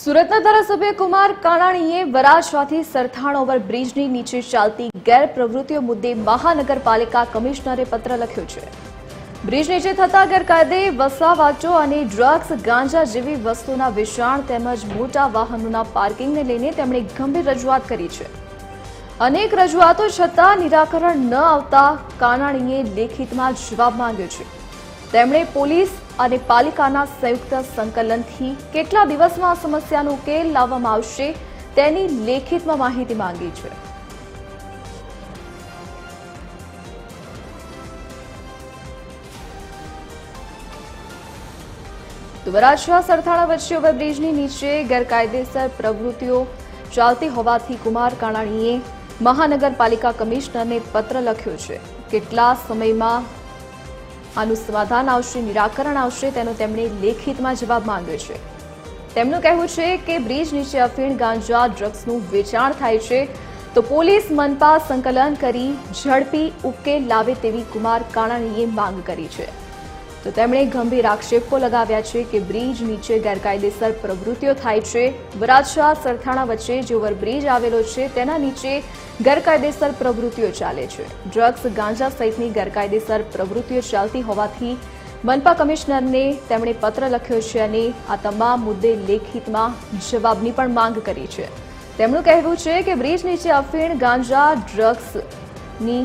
સુરતના ધારાસભ્ય કુમાર કાનાણીએ વરાછવાથી સરથાણ ઓવરબ્રિજની નીચે ચાલતી ગેરપ્રવૃત્તિઓ મુદ્દે મહાનગરપાલિકા કમિશનરે પત્ર લખ્યો છે। બ્રિજ નીચે થતા ગેરકાયદે વસાવાચો અને ડ્રગ્સ ગાંજા જેવી વસ્તુના વેચાણ તેમજ મોટા વાહનોના પાર્કિંગને લઈને તેમણે ગંભીર રજૂઆત કરી છે। અનેક રજૂઆતો છતાં નિરાકરણ ન આવતા કાનાણીએ લેખિતમાં જવાબ માંગ્યો છે। તેમણે પોલીસ અને પાલિકાના સંયુક્ત સંકલનથી કેટલા દિવસમાં આ સમસ્યાનો ઉકેલ લાવવામાં આવશે તેની લેખિતમાં માહિતી માંગી છે। તો વરાછવા સરથાણા વચ્ચે ઓવરબ્રિજની નીચે ગેરકાયદેસર પ્રવૃત્તિઓ ચાલતી હોવાથી કુમાર કાનાણીએ મહાનગરપાલિકા કમિશનરને પત્ર લખ્યો છે। કેટલા સમયમાં આનું સમાધાન આવશે, નિરાકરણ આવશે તેનો તેમણે લેખિતમાં જવાબ માંગ્યો છે। તેમનું કહેવું છે કે બ્રિજ નીચે અફીણ ગાંજા ડ્રગ્સનું વેચાણ થાય છે તો પોલીસ મનપા સંકલન કરી ઝડપી ઉકેલ લાવે તેવી કુમાર કાનાણીએ માંગ કરી છે। તો તેમણે ગંભીર આક્ષેપો લગાવ્યા છે કે બ્રિજ નીચે ગેરકાયદેસર પ્રવૃત્તિઓ થાય છે। વરાછા સરથાણા વચ્ચે જે ઓવરબ્રિજ આવેલો છે તેના નીચે ગેરકાયદેસર પ્રવૃત્તિઓ ચાલે છે। ડ્રગ્સ ગાંજા સહિતની ગેરકાયદેસર પ્રવૃત્તિઓ ચાલતી હોવાથી મનપા કમિશનરને તેમણે પત્ર લખ્યો છે અને આ તમામ મુદ્દે લેખિતમાં જવાબની પણ માંગ કરી છે। તેમનું કહેવું છે કે બ્રિજ નીચે અફીણ ગાંજા ડ્રગ્સની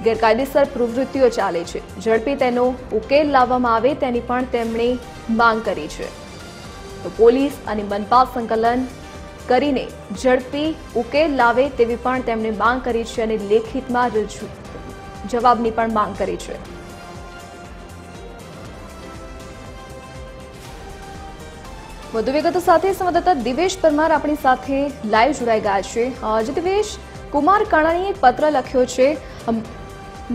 ગેરકાયદેસર પ્રવૃત્તિઓ ચાલે છે, ઝડપી તેનો ઉકેલ લાવવામાં આવે તેની પણ તેમણે માંગ કરી છે। તો પોલીસ અને મનપા સંકલન કરીને ઝડપી ઉકેલ લાવે તેવી પણ તેમણે માંગ કરી છે અને લેખિતમાં જવાબની પણ માંગ કરી છે। વધુ વિગતો સાથે સંવાદદાતા દિવેશ પરમાર આપણી સાથે લાઈવ જોડાઈ ગયા છે। દિવેશ, કુમાર કાનાણીએ પત્ર લખ્યો છે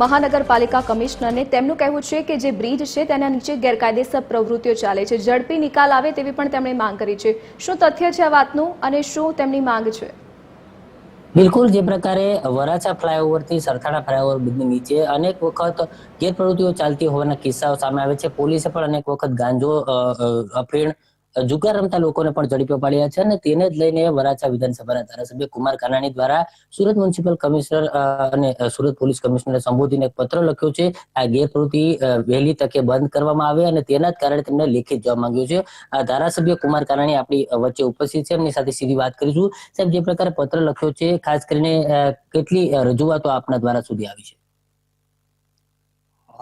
મહાનગરપાલિકા કમિશનરને। તેમનું કહેવું છે કે જે બ્રિજ છે તેના નીચે ગેરકાયદેસર પ્રવૃત્તિઓ ચાલે છે, ઝડપી નિકાલ આવે તેવી પણ તેમણે માંગ કરી છે। શું તથ્ય છે આ વાતનું અને શું તેમની માંગ છે? બિલકુલ, જે પ્રકારે વરાછા ફ્લાયઓવરથી સરથાણા ફ્લાયઓવર બ્રિજની નીચે અનેક વખત ગેરપ્રવૃત્તિઓ ચાલતી હોવાના કિસ્સાઓ સામે આવે છે। પોલીસે પણ અનેક વખત ગાંજો, અફીણ, જુગાર રમતા લોકોને પણ ઝડપી પાડ્યા છે અને તેને જ લઈને વરાછા વિધાનસભાના ધારાસભ્ય કુમાર કાનાણી દ્વારા સુરત મ્યુનિસિપલ કમિશનર અને સુરત પોલીસ કમિશનરને સંબોધીને એક પત્ર લખ્યો છે। આ ગેરપ્રવૃત્તિ વહેલી તકે બંધ કરવામાં આવે અને તેના જ કારણે તેમને લેખિત જવાબ માંગ્યો છે। ધારાસભ્ય કુમાર કાનાણી આપણી વચ્ચે ઉપસ્થિત છે, એમની સાથે સીધી વાત કરીશું। સાહેબ, જે પ્રકારે પત્ર લખ્યો છે, ખાસ કરીને કેટલી રજૂઆતો આપના દ્વારા સુધી આવી છે?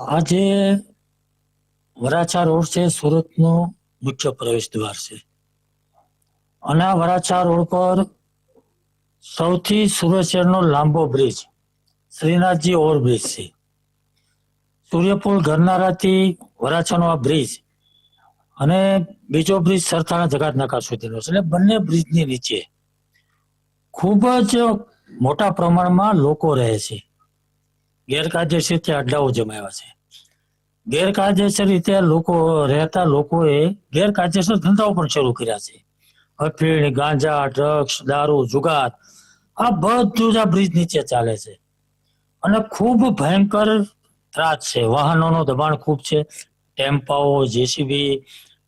આજે વરાછા રોડ છે, સુરતનો મુખ્ય પ્રવેશ દ્વાર છે અને આ વરાછા રોડ પર સૌથી સુરત શહેરનો લાંબો બ્રિજ શ્રીનાથજી ઓવરબ્રિજ છે। સૂર્યપુર ગરનારાથી વરાછાનો આ બ્રિજ અને બીજો બ્રિજ સરથાણા જગાતનાકા સુધીનો છે। એટલે બંને બ્રિજની નીચે ખૂબ જ મોટા પ્રમાણમાં લોકો રહે છે। ગેરકાયદેસર રીતે અડ્ડાઓ જમાવ્યા છે। ગેરકાયદેસર રીતે રહેતા લોકોએ ગેરકાયદેસર ધંધાઓ પણ શરૂ કર્યા છે। અફીણ, ગાંજા, ડ્રગ્સ, દારૂ, જુગાર, આ બધું જ આ બ્રિજ નીચે ચાલે છે અને ખૂબ ભયંકર ત્રાસ છે। વાહનોનો દબાણ ખૂબ છે। ટેમ્પાઓ, જેસીબી,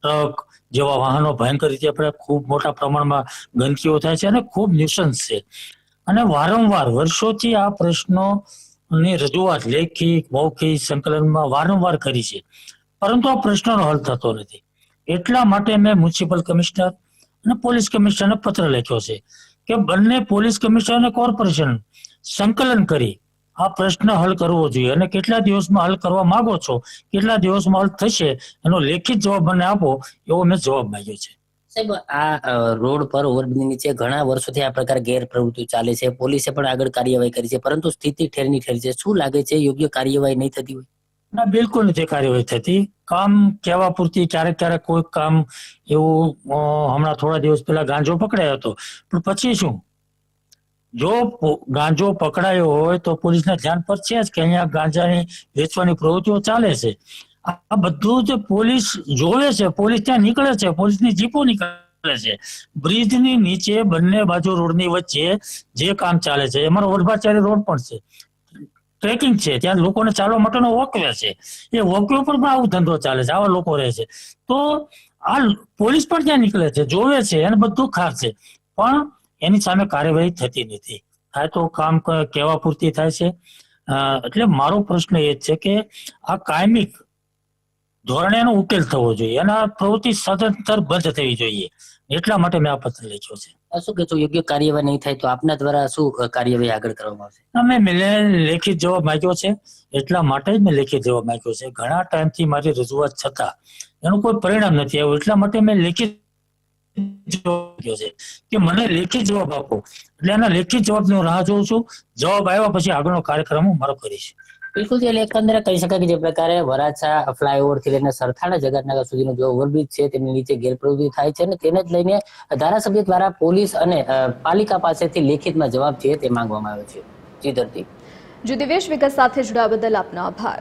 ટ્રક જેવા વાહનો ભયંકર રીતે ખૂબ મોટા પ્રમાણમાં ગંદકીઓ થાય છે અને ખૂબ ન્યુસન્સ છે અને વારંવાર વર્ષોથી આ પ્રશ્નો ની રજૂઆત લેખિત, મૌખિક સંકલનમાં વારંવાર કરી છે, પરંતુ આ પ્રશ્નનો હલ થતો નથી। એટલા માટે મેં મ્યુનિસિપલ કમિશનર અને પોલીસ કમિશનરને પત્ર લખ્યો છે કે બંને પોલીસ કમિશનર અને કોર્પોરેશન સંકલન કરી આ પ્રશ્ન હલ કરવો જોઈએ અને કેટલા દિવસમાં હલ કરવા માંગો છો, કેટલા દિવસમાં હલ થશે એનો લેખિત જવાબ મને આપો, એવો મેં જવાબ માંગ્યો છે। સાહેબ, આ રોડ પર ઓવરબ્રિજ નીચે ઘણા વર્ષોથી આ પ્રકાર ગેરપ્રવૃત્તિ ચાલે છે। પોલીસે પણ આગળ કાર્યવાહી કરી છે, પરંતુ સ્થિતિ ઠેરની ઠેર છે। શું લાગે છે, યોગ્ય કાર્યવાહી નહીં થતી હોય? ના, બિલકુલ નથી કાર્યવાહી થતી। કામ કહેવા પૂરતી ક્યારેક ક્યારેક કોઈ કામ એવું, હમણાં થોડા દિવસ પહેલા ગાંજો પકડાયો હતો, પણ પછી શું? જો ગાંજો પકડાયો હોય તો પોલીસના ધ્યાન પર છે જ કે અહીંયા ગાંજાની વેચવાની પ્રવૃત્તિઓ ચાલે છે। આ બધું જ પોલીસ જોવે છે, પોલીસ ત્યાં નીકળે છે, પોલીસની જીપો નીકળે છે। બ્રિજની નીચે બંને બાજુ રોડની વચ્ચે જે કામ ચાલે છે, અમારો વડભાચારી રોડ પણ છે, ટ્રેકિંગ છે, ત્યાં લોકોને ચાલવા માટેનો વોકવે છે, એ વોકવે પર પણ આવો ધંધો ચાલે છે, આવા લોકો રહે છે। તો આ પોલીસ પણ ત્યાં નીકળે છે, જોવે છે, એને બધું ખાર છે, પણ એની સામે કાર્યવાહી થતી નથી. થાય તો કામ કહેવા પૂરતી થાય છે. એટલે મારો પ્રશ્ન એ જ છે કે આ કાયમિક ધોરણે એનો ઉકેલ થવો જોઈએ, એના પ્રવૃત્તિ સદંતર બંધ થવી જોઈએ. એટલા માટે મેં આ પત્ર લખ્યો છે. શું કે છો, યોગ્ય કાર્યવાહી નહીં થાય તો આપના દ્વારા શું કાર્યવાહી આગળ કરવામાં આવશે? મેં લેખિત જવાબ માંગ્યો છે, એટલા માટે જ મેં લેખિત જવાબ માંગ્યો છે. ઘણા ટાઈમથી મારી રજૂઆત છતાં એનું કોઈ પરિણામ નથી આવ્યું, એટલા માટે મેં લેખિત જવાબ માંગ્યો છે કે મને લેખિત જવાબ આપો. એટલે એના લેખિત જવાબની રાહ જોઉં છું. જવાબ આવ્યા પછી આગળનો કાર્યક્રમ હું મારો કરીશ. બિલકુલ, એટલે એકંદરે કહી શકાય કે જે પ્રકારે વરાછા ફ્લાયઓવર થી લઈને સરથાણા જગતનગર સુધીનો જે ઓવરબ્રિજ છે તેની નીચે ગેરપ્રવૃત્તિ થાય છે, અને તેને જ લઈને ધારાસભ્ય દ્વારા પોલીસ અને પાલિકા પાસેથી લેખિતમાં જવાબ છે તે માંગવામાં આવ્યો છે. જી ધરતી. જી દિવેશ, વિગત સાથે જોડાવા બદલ આપનો આભાર.